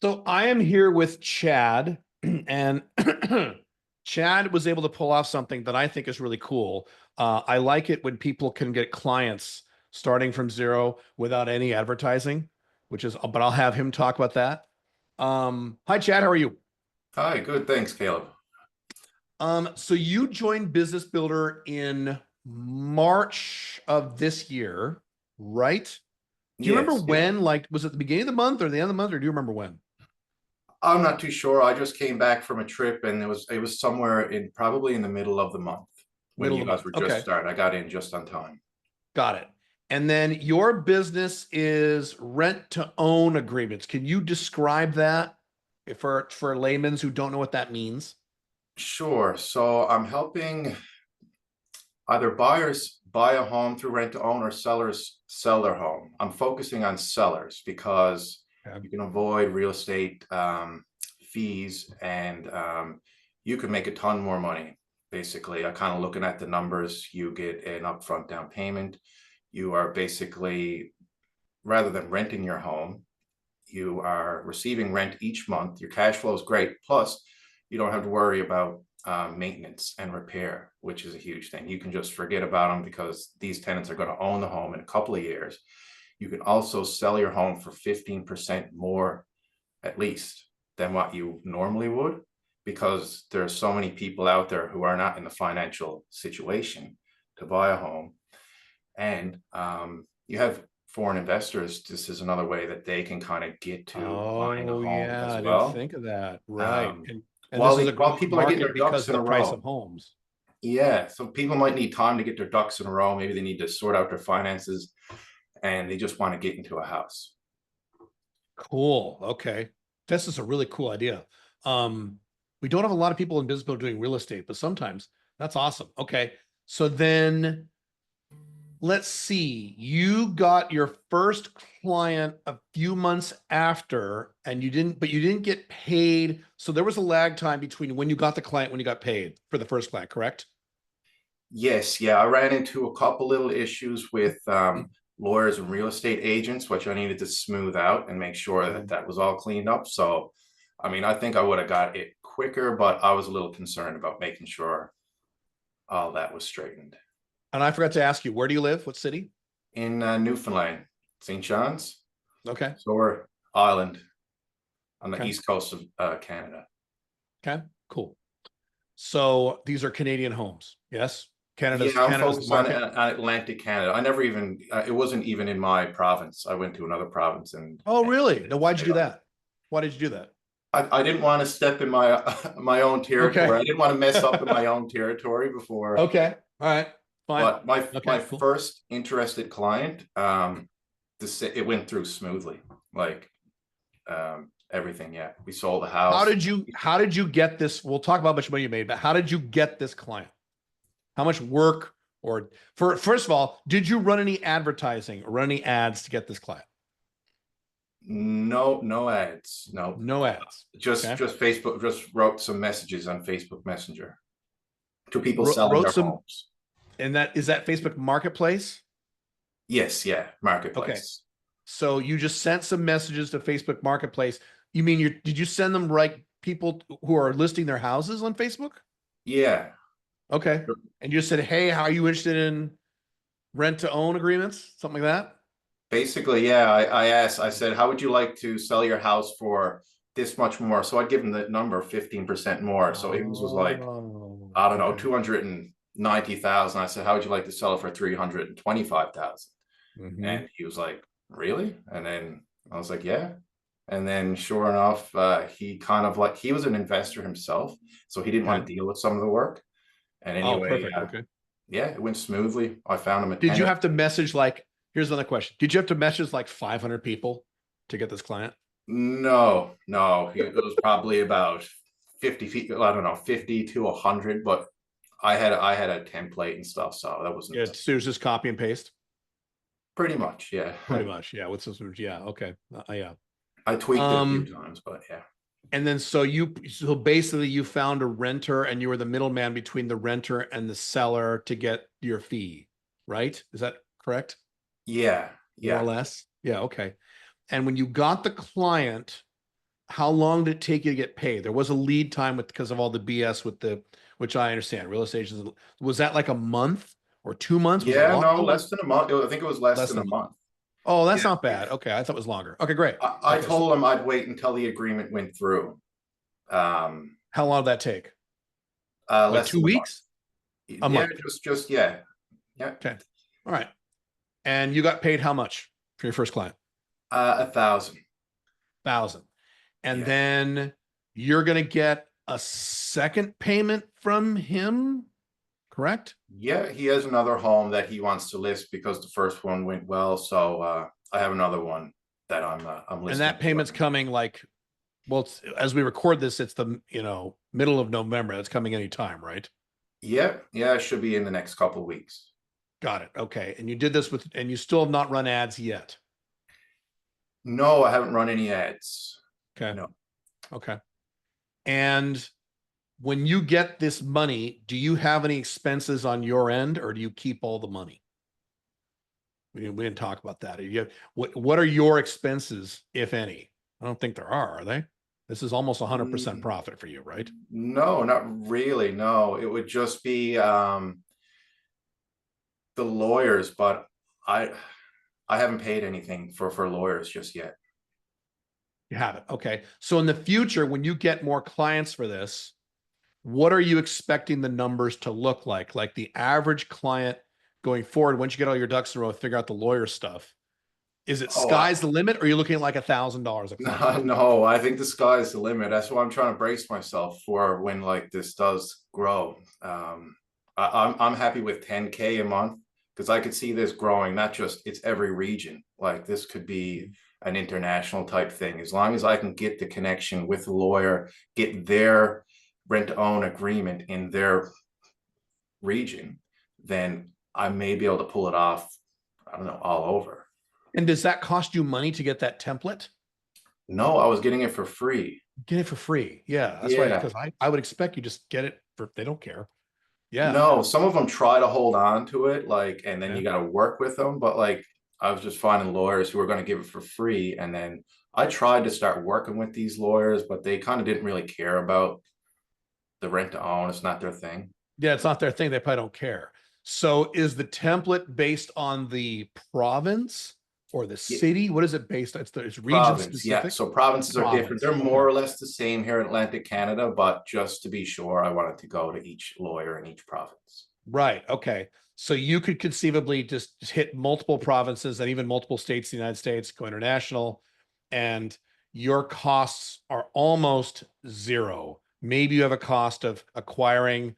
So I am here with Chad, and Chad was able to pull off something that I think is really cool. I like it when people can get clients starting from zero without any advertising, but I'll have him talk about that. Hi, Chad. How are you? Hi, good. Thanks, Caleb. So you joined Business Builder in March of this year, right? Do you remember Yes, yeah. when? Like, was it the beginning of the month or the end of the month, or do you remember when? I'm not too sure. I just came back from a trip and it was somewhere in probably in the middle of the month when Middle you of the guys month. were just Okay. starting. I got in just on time. Got it. And then your business is rent to own agreements. Can you describe that for laymen who don't know what that means? Sure. So I'm helping either buyers buy a home through rent to own or sellers sell their home. I'm focusing on sellers because Okay. you can avoid real estate fees and you can make a ton more money. Basically, I kind of looking at the numbers. You get an upfront down payment. You are basically, rather than renting your home, you are receiving rent each month. Your cash flow is great. Plus, you don't have to worry about maintenance and repair, which is a huge thing. You can just forget about them because these tenants are going to own the home in a couple of years. You can also sell your home for 15% more, at least, than what you normally would, because there are so many people out there who are not in the financial situation to buy a home. And you have foreign investors. This is another way that they can kind of get to buying a Oh home yeah, as I didn't well. think of that. Right. Um, And while this is they a while growing people are getting their market because ducks of in the a price of row. homes. Yeah, so people might need time to get their ducks in a row. Maybe they need to sort out their finances and they just want to get into a house. Cool. Okay. This is a really cool idea. Um, we don't have a lot of people in business building doing real estate, but sometimes that's awesome. Okay. So then let's see, you got your first client a few months after, and you didn't get paid. So there was a lag time between when you got the client, when you got paid for the first client, correct? Yes, yeah, I ran into a couple little issues with lawyers and real estate agents, which I needed to smooth out and make sure that Mhm. that was all cleaned up. So, I mean, I think I would have got it quicker, but I was a little concerned about making sure all that was straightened. And I forgot to ask you, where do you live? What city? In Newfoundland, St. John's, Okay. so we're island on the Okay. east coast of Canada. Okay. Cool. So these are Canadian homes. Yes. Yeah, I'm Canada's focused on, market. Atlantic Canada. I never even, it wasn't even in my province. I went to another province Oh, and really? Now, why'd you stayed do on. that? Why did you do that? I didn't want to step in my my own territory. Okay. I didn't want to mess up in my own territory before. Okay. All right. Fine. But my Okay. Cool. first interested client, it went through smoothly, like everything. Yeah, we sold the house. How did you get this? We'll talk about how much money you made, but how did you get this client? How much work or for first of all, did you run any advertising or run any ads to get this client? No, no ads. No, No ads. Okay. just Facebook. Just wrote some messages on Facebook Messenger to people selling Wrote their some, homes. and that is that Facebook Marketplace. Yes, yeah, Okay. marketplace. So you just sent some messages to Facebook Marketplace. You mean did you send them right people who are listing their houses on Facebook? Yeah, Okay. And you just said, "Hey, how are you interested in rent to own agreements?" Something like that? basically, yeah. I asked. I said, "How would you like to sell your house for this much more?" So I'd give him the number 15% more. So it was like, Oh, I don't know, okay. 290,000. I said, "How would you like to sell it for 325,000?" Hmm. And he was like, "Really?" And then I was like, "Yeah." And then sure enough, he kind of like he was an investor himself, so he didn't want Okay. to deal with some of the work. And Oh, anyway, perfect. Okay. yeah, it went smoothly. I found him a Did you tenant. have to message like, here's another question. Did you have to message like 500 people to get this client? No, no, it was probably about 50 feet. I don't know, 50 to 100, but I had a template and stuff, so that Yeah, wasn't so it was just copy and paste. pretty much. Yeah, Pretty much. Yeah. With some, yeah. Okay. Yeah. I tweaked it a few Um, times, but yeah. and then so basically you found a renter and you were the middleman between the renter and the seller to get your fee, right? Is that correct? Yeah, More or yeah. less? Yeah. Okay. And when you got the client, how long did it take you to get paid? There was a lead time with because of all the BS with which I understand. Real estate was that like a month or 2 months? Was it Yeah, no, longer? less than a month. I think it was less Less than than a a month. month. Oh, that's Yeah. not bad. Okay, I thought it was longer. Okay, great. I Okay, so told him I'd wait until the agreement went through. Um, how long did that take? Like Less two than a month. weeks? A Yeah, month. just yeah, yeah. Okay. All right. And you got paid how much for your first client? 1,000. 1,000. And Yeah. then you're going to get a second payment from him, correct? Yeah, he has another home that he wants to list because the first one went well. So I have another one that I'm And listing that for payment's him. coming like, well, as we record this, it's the, middle of November. That's coming anytime, right? Yeah, yeah, it should be in the next couple of weeks. Got it. Okay. And you did this and you still have not run ads yet. No, I haven't run any ads. Okay. No. Okay. And when you get this money, do you have any expenses on your end or do you keep all the money? We didn't talk about that. What are your expenses, if any? I don't think there are they? This is almost 100% Mm, profit for you, right? No, not really. No, it would just be the lawyers, but I I haven't paid anything for lawyers just yet. You have it. Okay. So in the future, when you get more clients for this, what are you expecting the numbers to look like? Like the average client going forward, once you get all your ducks in a row, figure out the lawyer stuff. Is it Oh, sky's the limit, or are you looking at like $1,000 a client? no, no, I think the sky is the limit. That's what I'm trying to brace myself for when like this does grow. I'm happy with 10K a month because I could see this growing, not just it's every region. Like this could be an international type thing. As long as I can get the connection with the lawyer, get their rent to own agreement in their region, then I may be able to pull it off, I don't know, all over. And does that cost you money to get that template? No, I was getting it for free. Get it for free. Yeah, that's why, Yeah. because I would expect you just get it for they don't care. Yeah. No, some of them try to hold on to it, like, and then you Okay. got to work with them. But like, I was just finding lawyers who were going to give it for free. And then I tried to start working with these lawyers, but they kind of didn't really care about the rent to own. It's not their thing. Yeah, it's not their thing. They probably don't care. So is the template based on the province or the Yeah, city? What is it based on? It's region province, yeah. specific. So provinces are different. Province. They're Okay. more or less the same here in Atlantic Canada, but just to be sure, I wanted to go to each lawyer in each province. Right. Okay. So you could conceivably just hit multiple provinces and even multiple states in the United States, go international, and your costs are almost zero. Maybe you have a cost of acquiring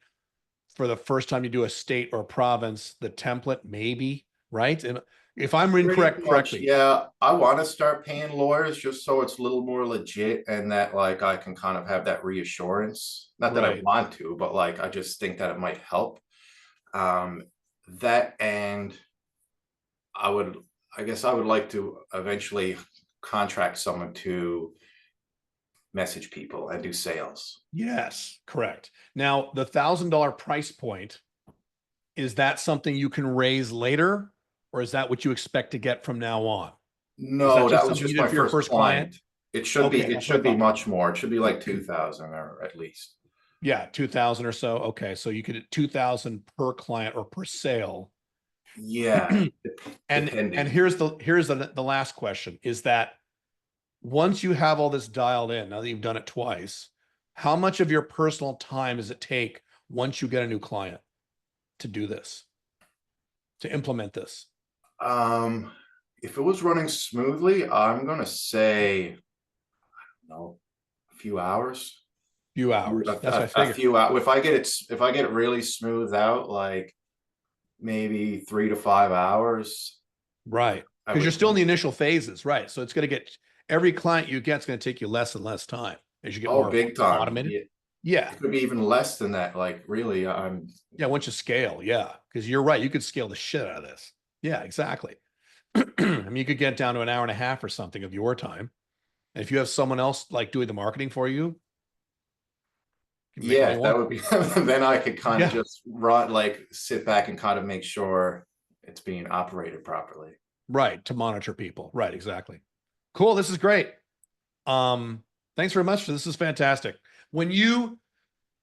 for the first time you do a state or a province, the template, maybe, right? And if I'm Pretty incorrect, much, correctly. yeah. I want to start paying lawyers just so it's a little more legit and that like I can kind of have that reassurance. Not that I Right. want to, but like I just think that it might help. Um, that and I would, I guess I would like to eventually contract someone to message people and do sales. Yes, correct. Now, the $1,000 price point, is that something you can raise later, or is that what you expect to get from now on? Was that No, just that was something you just did my for your first first client? client. It should be, Okay, it that's what I should be thought. much more. It should be like 2,000 or at least. Yeah, 2,000 or so. Okay, so you could at 2,000 per client or per sale. Yeah, And depending. here's the last question is that once you have all this dialed in, now that you've done it twice, how much of your personal time does it take once you get a new client to do this, to implement this? Um, if it was running smoothly, I'm gonna say, no, a few hours. Few hours. That's what I A figured. few hours. If I get it really smoothed out, like maybe 3 to 5 hours, Right. I Because you're would still in the think. initial phases, right? So it's going to get every client you get is going to take you less and less time as you get Oh, more big time. automated. Yeah, Yeah. it could be even less than that. Like really, I'm. Yeah. Once you scale. Yeah. Because you're right. You could scale the shit out of this. Yeah, exactly. I mean, you could get down to an hour and a half or something of your time. And if you have someone else like doing the marketing for you, you can make all Yeah, you that want. would be. Then I could kind of Yeah. just run, like sit back and kind of make sure it's being operated properly. Right. To monitor people. Right. Exactly. Cool. This is great. Um, Thanks very much. This is fantastic. When you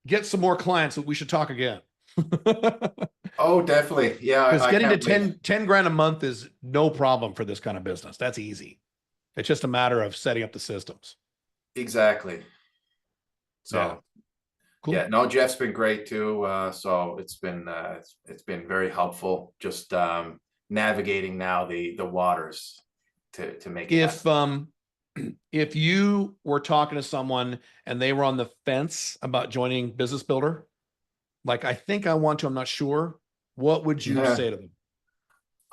get some more clients, we should talk again. Oh, definitely. Yeah, Because I getting to can't wait. 10 grand a month is no problem for this kind of business. That's easy. It's just a matter of setting up the systems. Exactly. Yeah. So yeah, Cool. no, Jeff's been great too. So it's been very helpful just navigating now the waters to make it happen. If you were talking to someone and they were on the fence about joining Business Builder, like I think I want to, I'm not sure, what would you say to them?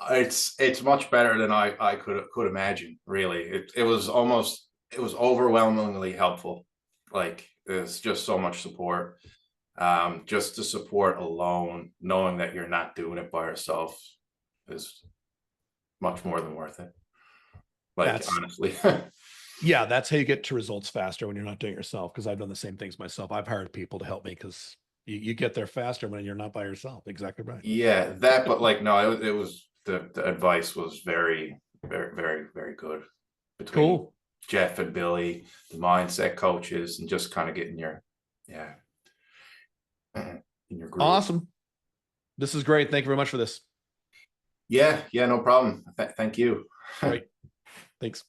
It's much better than I could imagine, really. It was overwhelmingly helpful. Like there's just so much support. Just the support alone, knowing that you're not doing it by yourself is much more than worth it. Like That's honestly. Yeah, that's how you get to results faster when you're not doing it yourself. Because I've done the same things myself. I've hired people to help me because you get there faster when you're not by yourself. Exactly right. Yeah, that, but like no, it was the advice was very good between Cool. Jeff and Billy, the mindset coaches, and just kind of getting your yeah in your groove. Awesome. This is great. Thank you very much for this. Yeah, yeah, no problem. Thank you. Great. Thanks.